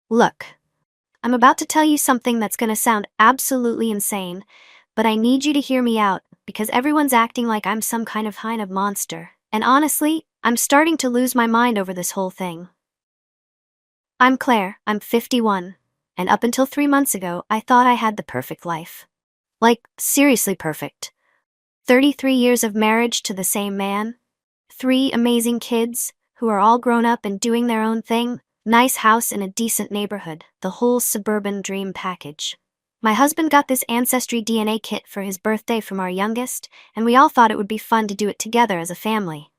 Look, I'm about to tell you something that's gonna sound absolutely insane, but I need you to hear me out because everyone's acting like I'm some kind of monster. And honestly, I'm starting to lose my mind over this whole thing. I'm Claire, I'm 51, and up until 3 months ago, I thought I had the perfect life. Like, seriously perfect. 33 years of marriage to the same man, 3 amazing kids who are all grown up and doing their own thing, nice house in a decent neighborhood, the whole suburban dream package. My husband got this ancestry DNA kit for his birthday from our youngest, and we all thought it would be fun to do it together as a family.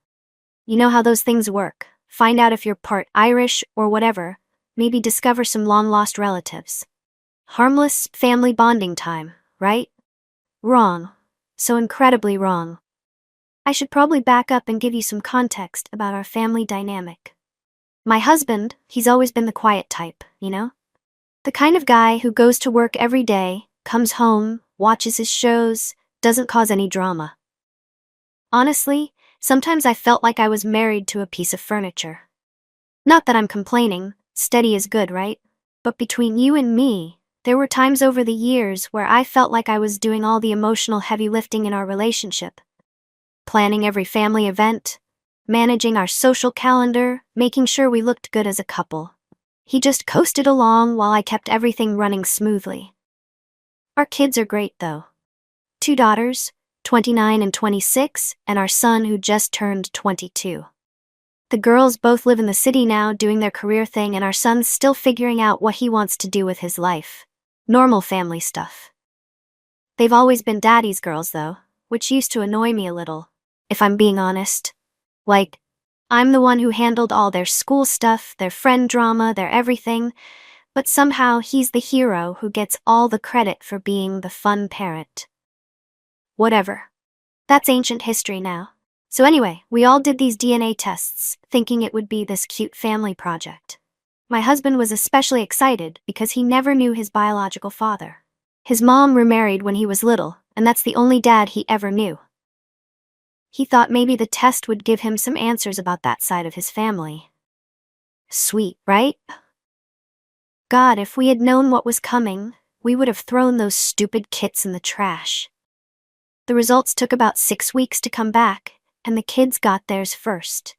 You know how those things work. Find out if you're part Irish or whatever, maybe discover some long-lost relatives. Harmless family bonding time, right? Wrong. So incredibly wrong. I should probably back up and give you some context about our family dynamic. My husband, he's always been the quiet type, you know? The kind of guy who goes to work every day, comes home, watches his shows, doesn't cause any drama. Honestly, sometimes I felt like I was married to a piece of furniture. Not that I'm complaining, steady is good, right? But between you and me, there were times over the years where I felt like I was doing all the emotional heavy lifting in our relationship. Planning every family event, managing our social calendar, making sure we looked good as a couple. He just coasted along while I kept everything running smoothly. Our kids are great though. 2 daughters, 29 and 26, and our son who just turned 22. The girls both live in the city now doing their career thing, and our son's still figuring out what he wants to do with his life. Normal family stuff. They've always been daddy's girls though, which used to annoy me a little, if I'm being honest. Like, I'm the one who handled all their school stuff, their friend drama, their everything, but somehow he's the hero who gets all the credit for being the fun parent. Whatever. That's ancient history now. So anyway, we all did these DNA tests, thinking it would be this cute family project. My husband was especially excited because he never knew his biological father. His mom remarried when he was little, and that's the only dad he ever knew. He thought maybe the test would give him some answers about that side of his family. Sweet, right? God, if we had known what was coming, we would have thrown those stupid kits in the trash. The results took about 6 weeks to come back, and the kids got theirs first.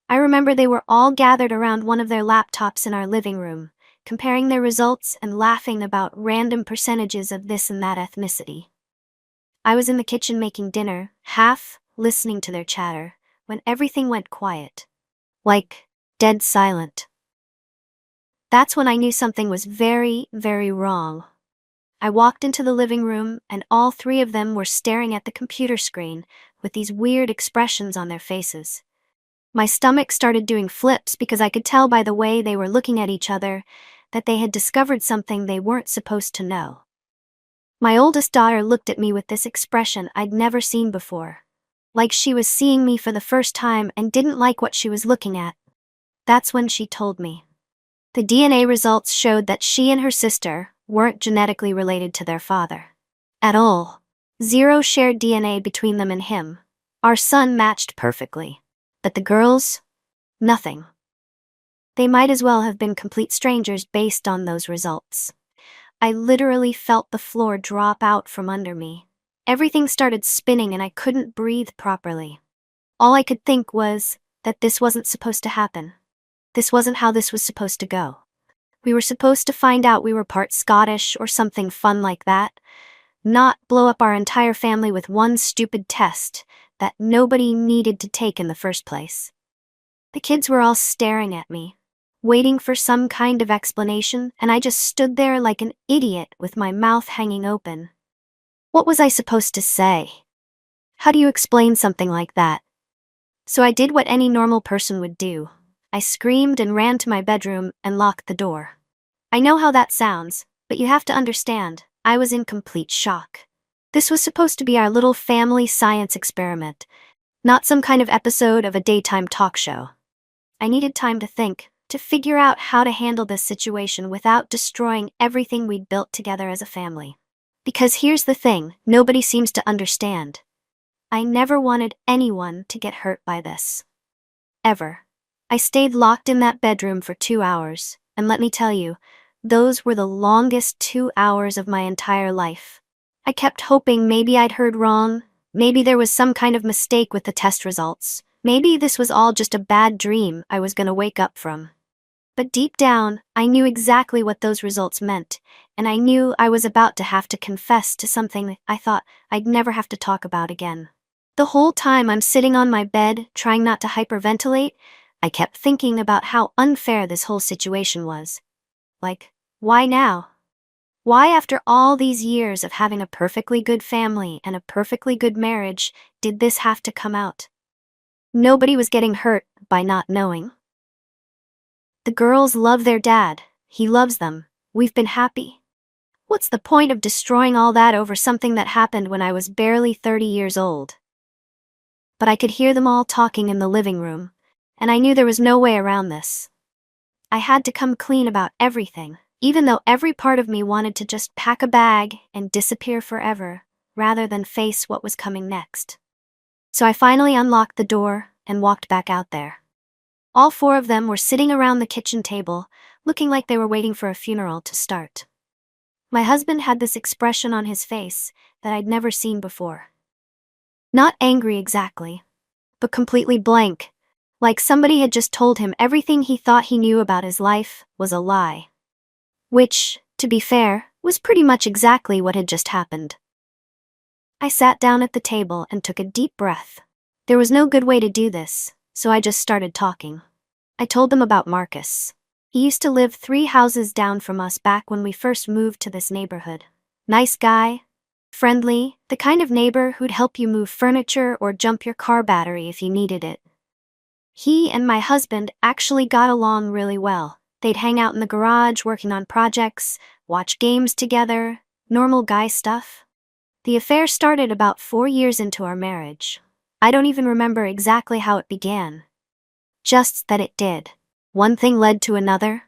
I remember they were all gathered around one of their laptops in our living room, comparing their results and laughing about random percentages of this and that ethnicity. I was in the kitchen making dinner, half listening to their chatter, when everything went quiet. Like, dead silent. That's when I knew something was very, very wrong. I walked into the living room, and all 3 of them were staring at the computer screen, with these weird expressions on their faces. My stomach started doing flips because I could tell by the way they were looking at each other that they had discovered something they weren't supposed to know. My oldest daughter looked at me with this expression I'd never seen before, like she was seeing me for the first time and didn't like what she was looking at. That's when she told me. The DNA results showed that she and her sister weren't genetically related to their father. At all. 0 shared DNA between them and him. Our son matched perfectly. But the girls? Nothing. They might as well have been complete strangers based on those results. I literally felt the floor drop out from under me. Everything started spinning and I couldn't breathe properly. All I could think was that this wasn't supposed to happen. This wasn't how this was supposed to go. We were supposed to find out we were part Scottish or something fun like that, not blow up our entire family with one stupid test that nobody needed to take in the first place. The kids were all staring at me, waiting for some kind of explanation, and I just stood there like an idiot with my mouth hanging open. What was I supposed to say? How do you explain something like that? So I did what any normal person would do. I screamed and ran to my bedroom and locked the door. I know how that sounds, but you have to understand, I was in complete shock. This was supposed to be our little family science experiment, not some kind of episode of a daytime talk show. I needed time to think, to figure out how to handle this situation without destroying everything we'd built together as a family. Because here's the thing, nobody seems to understand. I never wanted anyone to get hurt by this. Ever. I stayed locked in that bedroom for 2 hours, And let me tell you, those were the longest 2 hours of my entire life. I kept hoping maybe I'd heard wrong, maybe there was some kind of mistake with the test results, maybe this was all just a bad dream I was gonna wake up from. But deep down, I knew exactly what those results meant, and I knew I was about to have to confess to something I thought I'd never have to talk about again. The whole time I'm sitting on my bed, trying not to hyperventilate, I kept thinking about how unfair this whole situation was. Like, why now? Why, after all these years of having a perfectly good family and a perfectly good marriage, did this have to come out? Nobody was getting hurt by not knowing. The girls love their dad, he loves them, we've been happy. What's the point of destroying all that over something that happened when I was barely 30 years old? But I could hear them all talking in the living room, and I knew there was no way around this. I had to come clean about everything, even though every part of me wanted to just pack a bag and disappear forever, rather than face what was coming next. So I finally unlocked the door and walked back out there. All four of them were sitting around the kitchen table, looking like they were waiting for a funeral to start. My husband had this expression on his face that I'd never seen before. Not angry exactly, but completely blank, like somebody had just told him everything he thought he knew about his life was a lie. Which, to be fair, was pretty much exactly what had just happened. I sat down at the table and took a deep breath. There was no good way to do this, so I just started talking. I told them about Marcus. He used to live 3 houses down from us back when we first moved to this neighborhood. Nice guy, friendly, the kind of neighbor who'd help you move furniture or jump your car battery if you needed it. He and my husband actually got along really well. They'd hang out in the garage working on projects, watch games together, normal guy stuff. The affair started about 4 years into our marriage. I don't even remember exactly how it began. Just that it did. One thing led to another,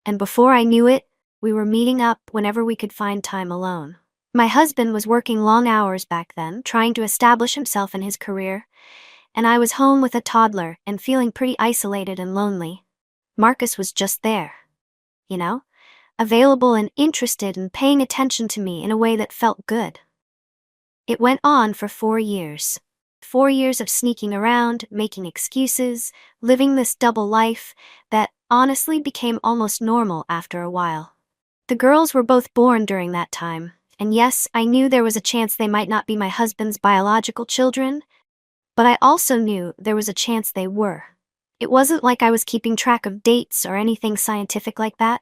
and before I knew it, we were meeting up whenever we could find time alone. My husband was working long hours back then, trying to establish himself in his career, and I was home with a toddler and feeling pretty isolated and lonely. Marcus was just there. You know? Available and interested and paying attention to me in a way that felt good. It went on for 4 years. 4 years of sneaking around, making excuses, living this double life that honestly became almost normal after a while. The girls were both born during that time, and yes, I knew there was a chance they might not be my husband's biological children, but I also knew there was a chance they were. It wasn't like I was keeping track of dates or anything scientific like that.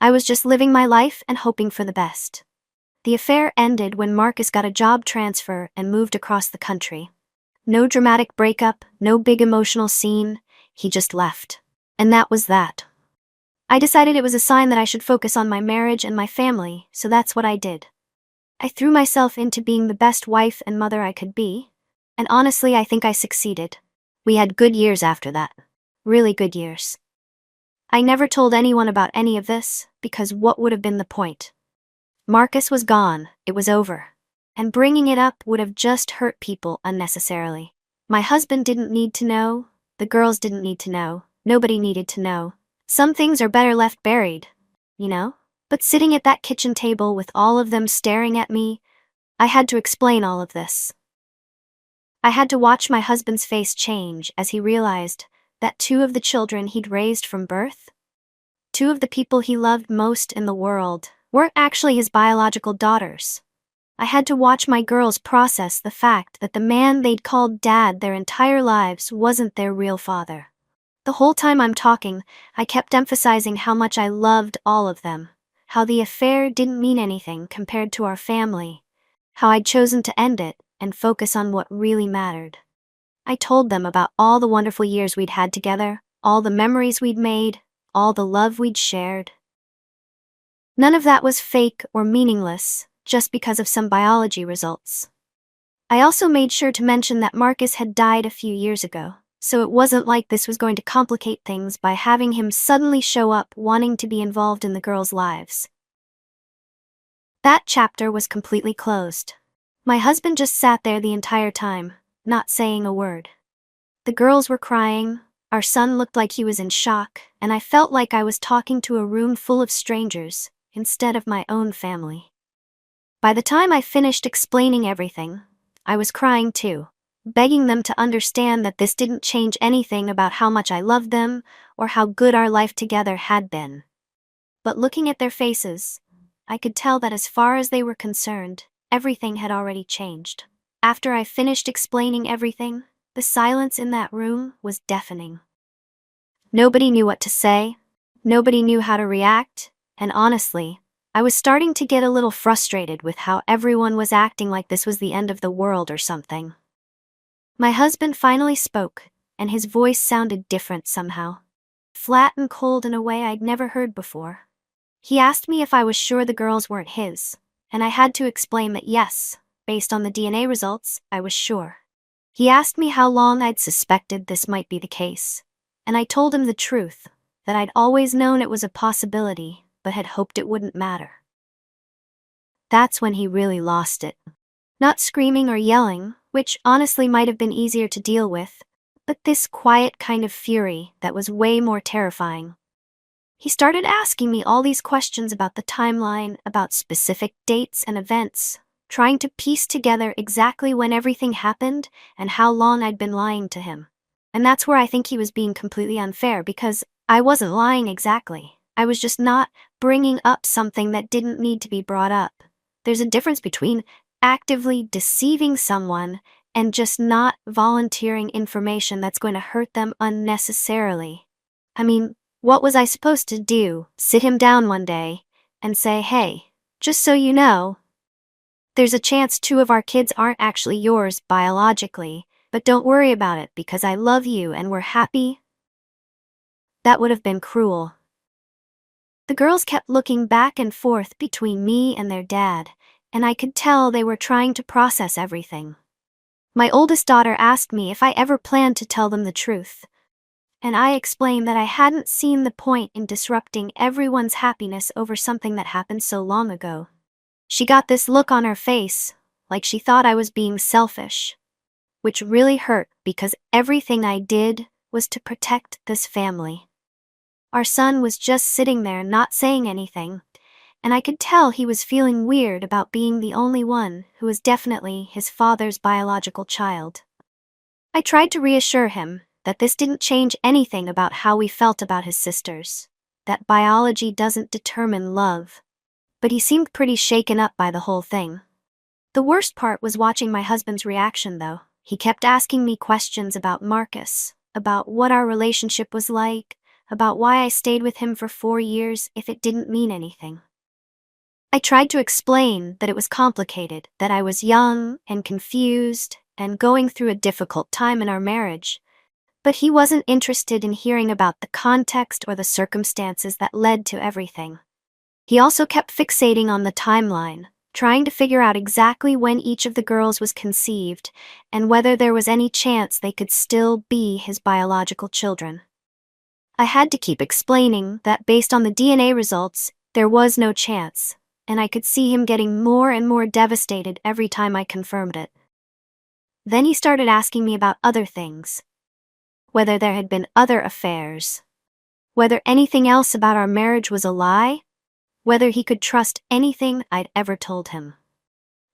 I was just living my life and hoping for the best. The affair ended when Marcus got a job transfer and moved across the country. No dramatic breakup, no big emotional scene, he just left. And that was that. I decided it was a sign that I should focus on my marriage and my family, so that's what I did. I threw myself into being the best wife and mother I could be, and honestly I think I succeeded. We had good years after that. Really good years. I never told anyone about any of this, because what would have been the point? Marcus was gone, it was over. And bringing it up would have just hurt people unnecessarily. My husband didn't need to know, the girls didn't need to know, nobody needed to know. Some things are better left buried, you know? But sitting at that kitchen table with all of them staring at me, I had to explain all of this. I had to watch my husband's face change as he realized that 2 of the children he'd raised from birth, 2 of the people he loved most in the world, weren't actually his biological daughters. I had to watch my girls process the fact that the man they'd called dad their entire lives wasn't their real father. The whole time I'm talking, I kept emphasizing how much I loved all of them, how the affair didn't mean anything compared to our family, how I'd chosen to end it and focus on what really mattered. I told them about all the wonderful years we'd had together, all the memories we'd made, all the love we'd shared. None of that was fake or meaningless, just because of some biology results. I also made sure to mention that Marcus had died a few years ago, so it wasn't like this was going to complicate things by having him suddenly show up wanting to be involved in the girls' lives. That chapter was completely closed. My husband just sat there the entire time, not saying a word. The girls were crying, Our son looked like he was in shock, and I felt like I was talking to a room full of strangers instead of my own family. By the time I finished explaining everything, I was crying too, begging them to understand that this didn't change anything about how much I loved them or how good our life together had been. But looking at their faces, I could tell that as far as they were concerned, everything had already changed. After I finished explaining everything, the silence in that room was deafening. Nobody knew what to say, nobody knew how to react, and honestly, I was starting to get a little frustrated with how everyone was acting like this was the end of the world or something. My husband finally spoke, and his voice sounded different somehow. Flat and cold in a way I'd never heard before. He asked me if I was sure the girls weren't his, and I had to explain that yes, based on the DNA results, I was sure. He asked me how long I'd suspected this might be the case, and I told him the truth, that I'd always known it was a possibility, but had hoped it wouldn't matter. That's when he really lost it. Not screaming or yelling, which honestly might have been easier to deal with, but this quiet kind of fury that was way more terrifying. He started asking me all these questions about the timeline, about specific dates and events, trying to piece together exactly when everything happened and how long I'd been lying to him. And that's where I think he was being completely unfair, because I wasn't lying exactly. I was just not bringing up something that didn't need to be brought up. There's a difference between actively deceiving someone and just not volunteering information that's going to hurt them unnecessarily. I mean, what was I supposed to do? Sit him down one day and say, "Hey, just so you know, there's a chance 2 of our kids aren't actually yours biologically, but don't worry about it because I love you and we're happy"? That would have been cruel. The girls kept looking back and forth between me and their dad, and I could tell they were trying to process everything. My oldest daughter asked me if I ever planned to tell them the truth, and I explained that I hadn't seen the point in disrupting everyone's happiness over something that happened so long ago. She got this look on her face, like she thought I was being selfish, which really hurt because everything I did was to protect this family. Our son was just sitting there not saying anything, and I could tell he was feeling weird about being the only one who was definitely his father's biological child. I tried to reassure him that this didn't change anything about how we felt about his sisters, that biology doesn't determine love. But he seemed pretty shaken up by the whole thing. The worst part was watching my husband's reaction, though. He kept asking me questions about Marcus, about what our relationship was like, about why I stayed with him for 4 years if it didn't mean anything. I tried to explain that it was complicated, that I was young and confused and going through a difficult time in our marriage, but he wasn't interested in hearing about the context or the circumstances that led to everything. He also kept fixating on the timeline, trying to figure out exactly when each of the girls was conceived and whether there was any chance they could still be his biological children. I had to keep explaining that based on the DNA results, there was no chance, and I could see him getting more and more devastated every time I confirmed it. Then he started asking me about other things. Whether there had been other affairs. Whether anything else about our marriage was a lie. Whether he could trust anything I'd ever told him.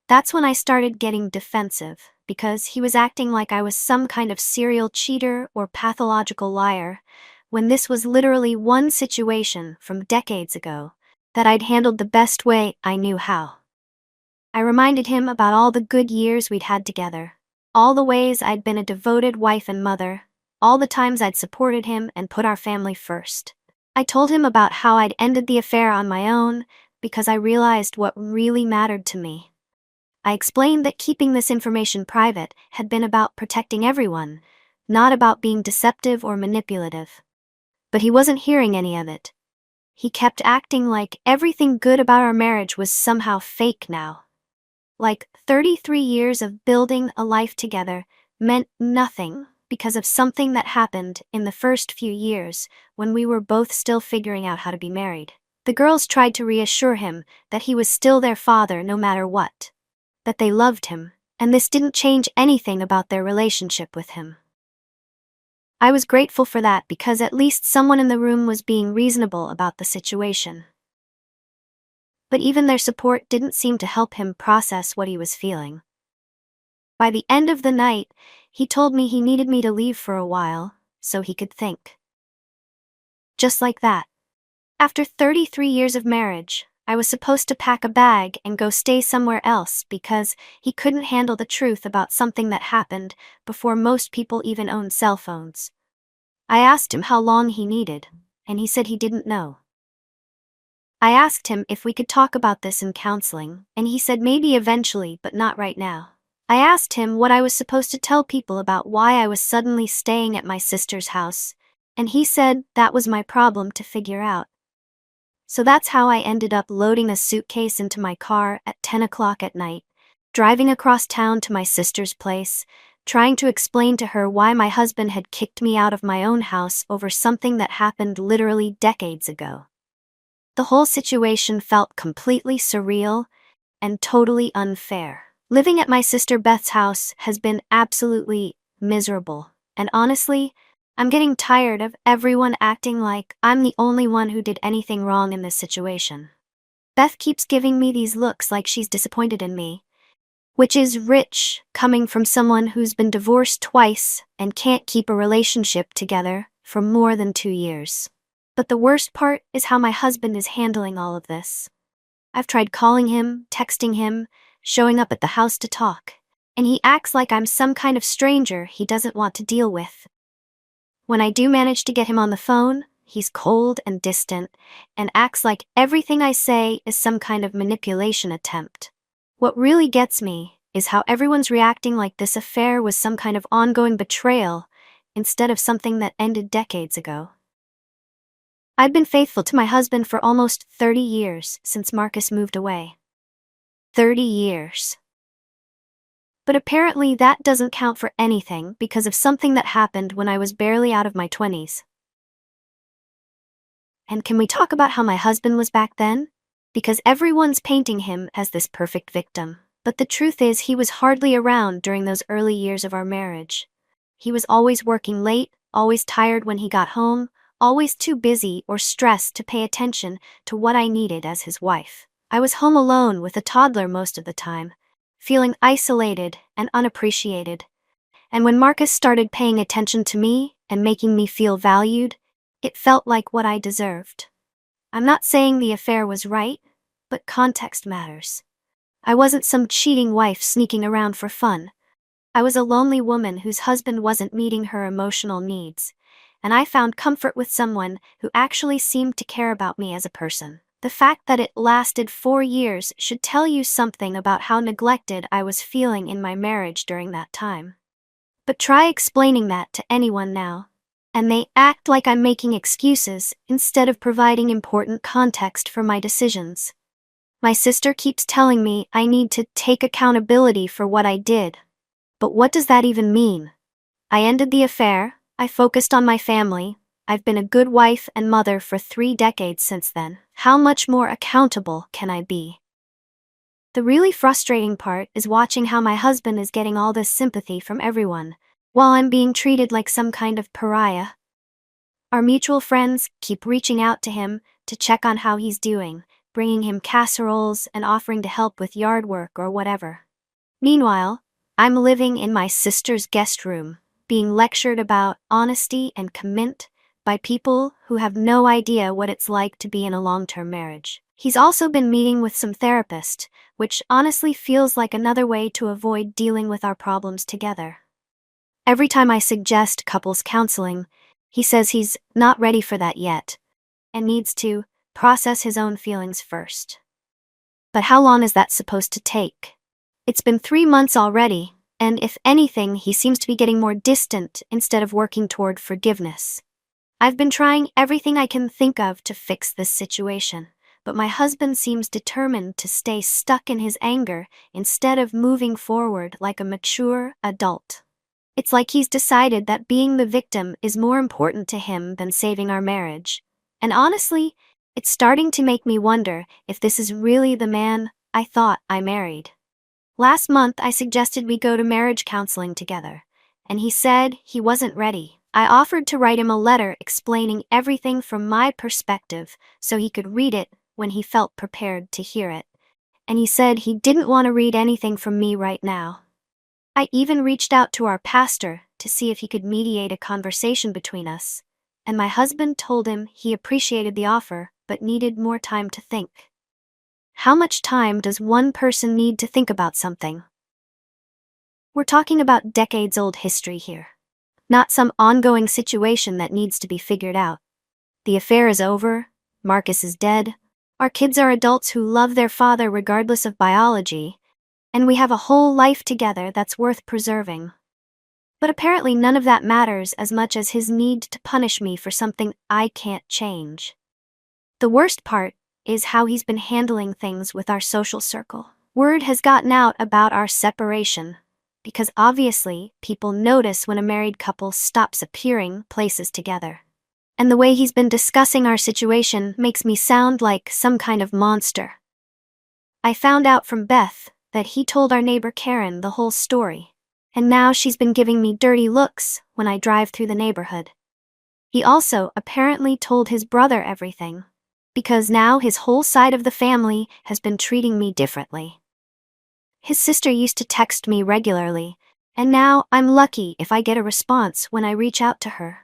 That's when I started getting defensive, because he was acting like I was some kind of serial cheater or pathological liar, when this was literally one situation from decades ago that I'd handled the best way I knew how. I reminded him about all the good years we'd had together, all the ways I'd been a devoted wife and mother, all the times I'd supported him and put our family first. I told him about how I'd ended the affair on my own because I realized what really mattered to me. I explained that keeping this information private had been about protecting everyone, not about being deceptive or manipulative. But he wasn't hearing any of it. He kept acting like everything good about our marriage was somehow fake now. Like 33 years of building a life together meant nothing because of something that happened in the first few years when we were both still figuring out how to be married. The girls tried to reassure him that he was still their father no matter what, that they loved him, and this didn't change anything about their relationship with him. I was grateful for that because at least someone in the room was being reasonable about the situation. But even their support didn't seem to help him process what he was feeling. By the end of the night, he told me he needed me to leave for a while, so he could think. Just like that. After 33 years of marriage, I was supposed to pack a bag and go stay somewhere else because he couldn't handle the truth about something that happened before most people even owned cell phones. I asked him how long he needed, and he said he didn't know. I asked him if we could talk about this in counseling, and he said maybe eventually but not right now. I asked him what I was supposed to tell people about why I was suddenly staying at my sister's house, and he said that was my problem to figure out. So that's how I ended up loading a suitcase into my car at 10 o'clock at night, driving across town to my sister's place, trying to explain to her why my husband had kicked me out of my own house over something that happened literally decades ago. The whole situation felt completely surreal and totally unfair. Living at my sister Beth's house has been absolutely miserable, and honestly, I'm getting tired of everyone acting like I'm the only one who did anything wrong in this situation. Beth keeps giving me these looks like she's disappointed in me, which is rich coming from someone who's been divorced twice and can't keep a relationship together for more than 2 years. But the worst part is how my husband is handling all of this. I've tried calling him, texting him, showing up at the house to talk, and he acts like I'm some kind of stranger he doesn't want to deal with. When I do manage to get him on the phone, he's cold and distant, and acts like everything I say is some kind of manipulation attempt. What really gets me is how everyone's reacting like this affair was some kind of ongoing betrayal, instead of something that ended decades ago. I'd been faithful to my husband for almost 30 years since Marcus moved away. 30 years. But apparently that doesn't count for anything because of something that happened when I was barely out of my 20s. And can we talk about how my husband was back then? Because everyone's painting him as this perfect victim. But the truth is he was hardly around during those early years of our marriage. He was always working late, always tired when he got home, always too busy or stressed to pay attention to what I needed as his wife. I was home alone with a toddler most of the time, feeling isolated and unappreciated. And when Marcus started paying attention to me and making me feel valued, it felt like what I deserved. I'm not saying the affair was right, but context matters. I wasn't some cheating wife sneaking around for fun. I was a lonely woman whose husband wasn't meeting her emotional needs, and I found comfort with someone who actually seemed to care about me as a person. The fact that it lasted 4 years should tell you something about how neglected I was feeling in my marriage during that time. But try explaining that to anyone now, and they act like I'm making excuses instead of providing important context for my decisions. My sister keeps telling me I need to take accountability for what I did. But what does that even mean? I ended the affair, I focused on my family, I've been a good wife and mother for 3 decades since then. How much more accountable can I be? The really frustrating part is watching how my husband is getting all this sympathy from everyone, while I'm being treated like some kind of pariah. Our mutual friends keep reaching out to him to check on how he's doing, bringing him casseroles and offering to help with yard work or whatever. Meanwhile, I'm living in my sister's guest room, being lectured about honesty and commitment by people who have no idea what it's like to be in a long-term marriage. He's also been meeting with some therapists, which honestly feels like another way to avoid dealing with our problems together. Every time I suggest couples counseling, he says he's not ready for that yet, and needs to process his own feelings first. But how long is that supposed to take? It's been 3 months already, and if anything, he seems to be getting more distant instead of working toward forgiveness. I've been trying everything I can think of to fix this situation, but my husband seems determined to stay stuck in his anger instead of moving forward like a mature adult. It's like he's decided that being the victim is more important to him than saving our marriage. And honestly, it's starting to make me wonder if this is really the man I thought I married. Last month I suggested we go to marriage counseling together, and he said he wasn't ready. I offered to write him a letter explaining everything from my perspective so he could read it when he felt prepared to hear it. And he said he didn't want to read anything from me right now. I even reached out to our pastor to see if he could mediate a conversation between us, and my husband told him he appreciated the offer but needed more time to think. How much time does one person need to think about something? We're talking about decades-old history here, not some ongoing situation that needs to be figured out. The affair is over, Marcus is dead, our kids are adults who love their father regardless of biology, and we have a whole life together that's worth preserving. But apparently none of that matters as much as his need to punish me for something I can't change. The worst part is how he's been handling things with our social circle. Word has gotten out about our separation, because obviously people notice when a married couple stops appearing places together. And the way he's been discussing our situation makes me sound like some kind of monster. I found out from Beth that he told our neighbor Karen the whole story, and now she's been giving me dirty looks when I drive through the neighborhood. He also apparently told his brother everything, because now his whole side of the family has been treating me differently. His sister used to text me regularly, and now I'm lucky if I get a response when I reach out to her.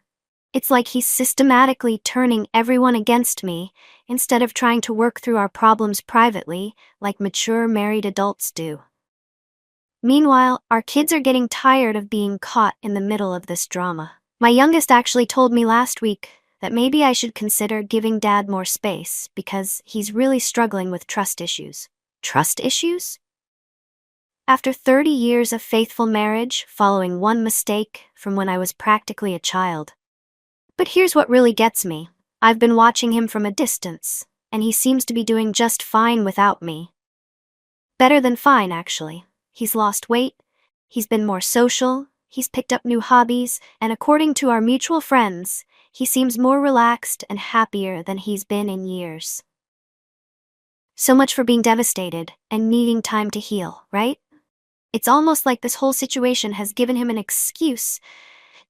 It's like he's systematically turning everyone against me instead of trying to work through our problems privately like mature married adults do. Meanwhile, our kids are getting tired of being caught in the middle of this drama. My youngest actually told me last week that maybe I should consider giving Dad more space because he's really struggling with trust issues. Trust issues? After 30 years of faithful marriage following one mistake from when I was practically a child. But here's what really gets me. I've been watching him from a distance, and he seems to be doing just fine without me. Better than fine, actually. He's lost weight, he's been more social, he's picked up new hobbies, and according to our mutual friends, he seems more relaxed and happier than he's been in years. So much for being devastated and needing time to heal, right? It's almost like this whole situation has given him an excuse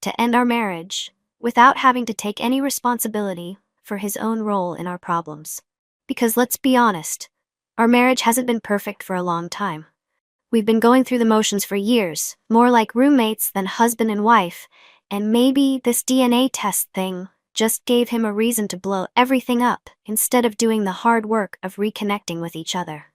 to end our marriage, without having to take any responsibility for his own role in our problems. Because let's be honest, our marriage hasn't been perfect for a long time. We've been going through the motions for years, more like roommates than husband and wife, and maybe this DNA test thing just gave him a reason to blow everything up instead of doing the hard work of reconnecting with each other.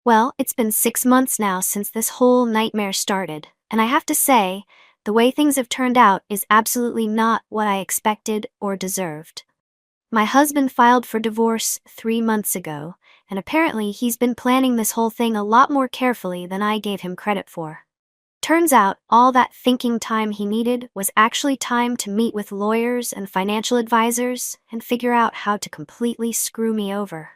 Well, it's been 6 months now since this whole nightmare started, and I have to say, the way things have turned out is absolutely not what I expected or deserved. My husband filed for divorce 3 months ago, and apparently he's been planning this whole thing a lot more carefully than I gave him credit for. Turns out, all that thinking time he needed was actually time to meet with lawyers and financial advisors and figure out how to completely screw me over.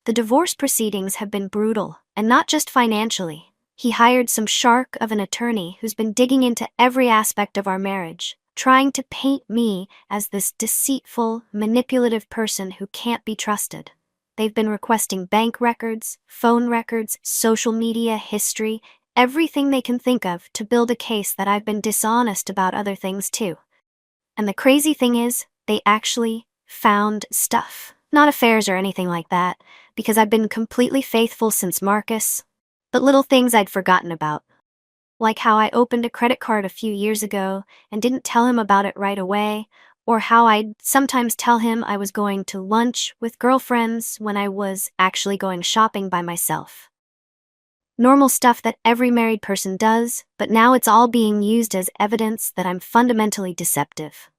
The divorce proceedings have been brutal, and not just financially. He hired some shark of an attorney who's been digging into every aspect of our marriage, trying to paint me as this deceitful, manipulative person who can't be trusted. They've been requesting bank records, phone records, social media history, everything they can think of to build a case that I've been dishonest about other things too. And the crazy thing is, they actually found stuff. Not affairs or anything like that, because I've been completely faithful since Marcus. But little things I'd forgotten about. Like how I opened a credit card a few years ago and didn't tell him about it right away, or how I'd sometimes tell him I was going to lunch with girlfriends when I was actually going shopping by myself. Normal stuff that every married person does, but now it's all being used as evidence that I'm fundamentally deceptive.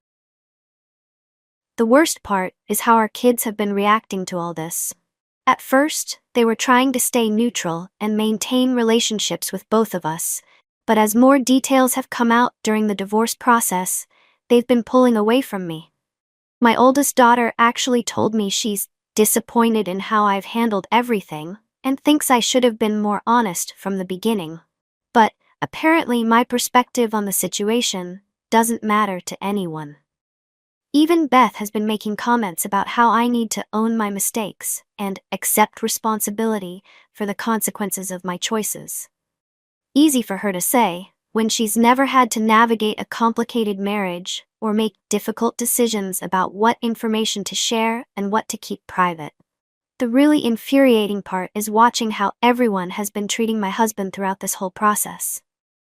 The worst part is how our kids have been reacting to all this. At first, they were trying to stay neutral and maintain relationships with both of us, but as more details have come out during the divorce process, they've been pulling away from me. My oldest daughter actually told me she's disappointed in how I've handled everything and thinks I should have been more honest from the beginning. But apparently my perspective on the situation doesn't matter to anyone. Even Beth has been making comments about how I need to own my mistakes and accept responsibility for the consequences of my choices. Easy for her to say, when she's never had to navigate a complicated marriage or make difficult decisions about what information to share and what to keep private. The really infuriating part is watching how everyone has been treating my husband throughout this whole process.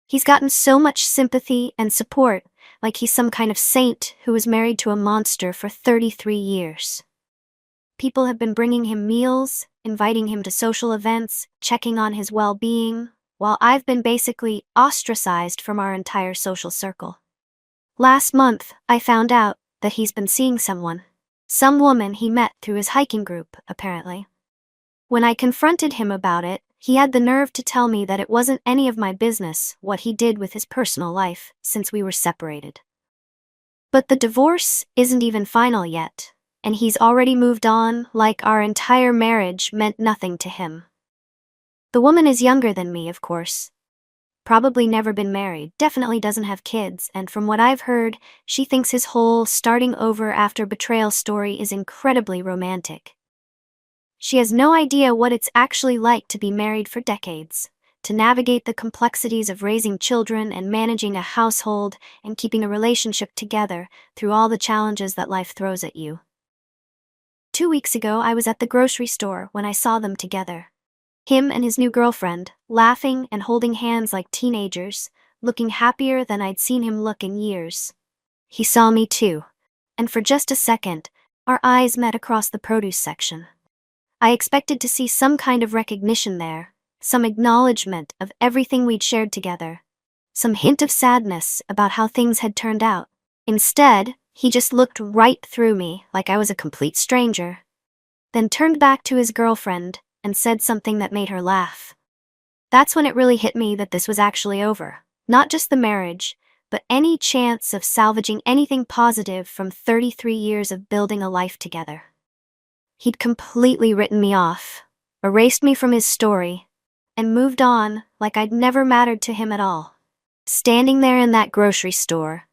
He's gotten so much sympathy and support, like he's some kind of saint who was married to a monster for 33 years. People have been bringing him meals, inviting him to social events, checking on his well-being, while I've been basically ostracized from our entire social circle. Last month, I found out that he's been seeing someone. Some woman he met through his hiking group, apparently. When I confronted him about it, he had the nerve to tell me that it wasn't any of my business what he did with his personal life since we were separated. But the divorce isn't even final yet, and he's already moved on like our entire marriage meant nothing to him. The woman is younger than me, of course. Probably never been married, definitely doesn't have kids, and from what I've heard, she thinks his whole starting over after betrayal story is incredibly romantic. She has no idea what it's actually like to be married for decades, to navigate the complexities of raising children and managing a household and keeping a relationship together through all the challenges that life throws at you. 2 weeks ago, I was at the grocery store when I saw them together. Him and his new girlfriend, laughing and holding hands like teenagers, looking happier than I'd seen him look in years. He saw me too, and for just a second, our eyes met across the produce section. I expected to see some kind of recognition there, some acknowledgement of everything we'd shared together, some hint of sadness about how things had turned out. Instead, he just looked right through me like I was a complete stranger, then turned back to his girlfriend and said something that made her laugh. That's when it really hit me that this was actually over. Not just the marriage, but any chance of salvaging anything positive from 33 years of building a life together. He'd completely written me off, erased me from his story, and moved on like I'd never mattered to him at all. Standing there in that grocery store,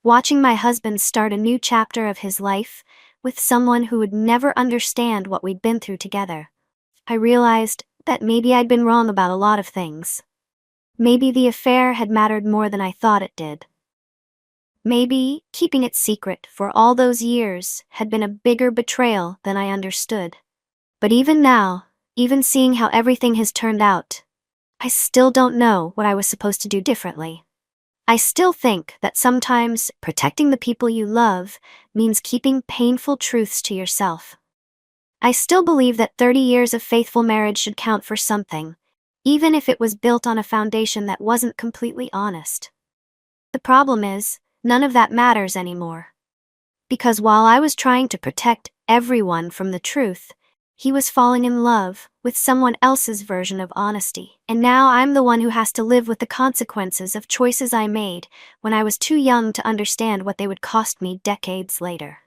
watching my husband start a new chapter of his life with someone who would never understand what we'd been through together, I realized that maybe I'd been wrong about a lot of things. Maybe the affair had mattered more than I thought it did. Maybe keeping it secret for all those years had been a bigger betrayal than I understood. But even now, even seeing how everything has turned out, I still don't know what I was supposed to do differently. I still think that sometimes protecting the people you love means keeping painful truths to yourself. I still believe that 30 years of faithful marriage should count for something, even if it was built on a foundation that wasn't completely honest. The problem is, none of that matters anymore. Because while I was trying to protect everyone from the truth, he was falling in love with someone else's version of honesty. And now I'm the one who has to live with the consequences of choices I made when I was too young to understand what they would cost me decades later.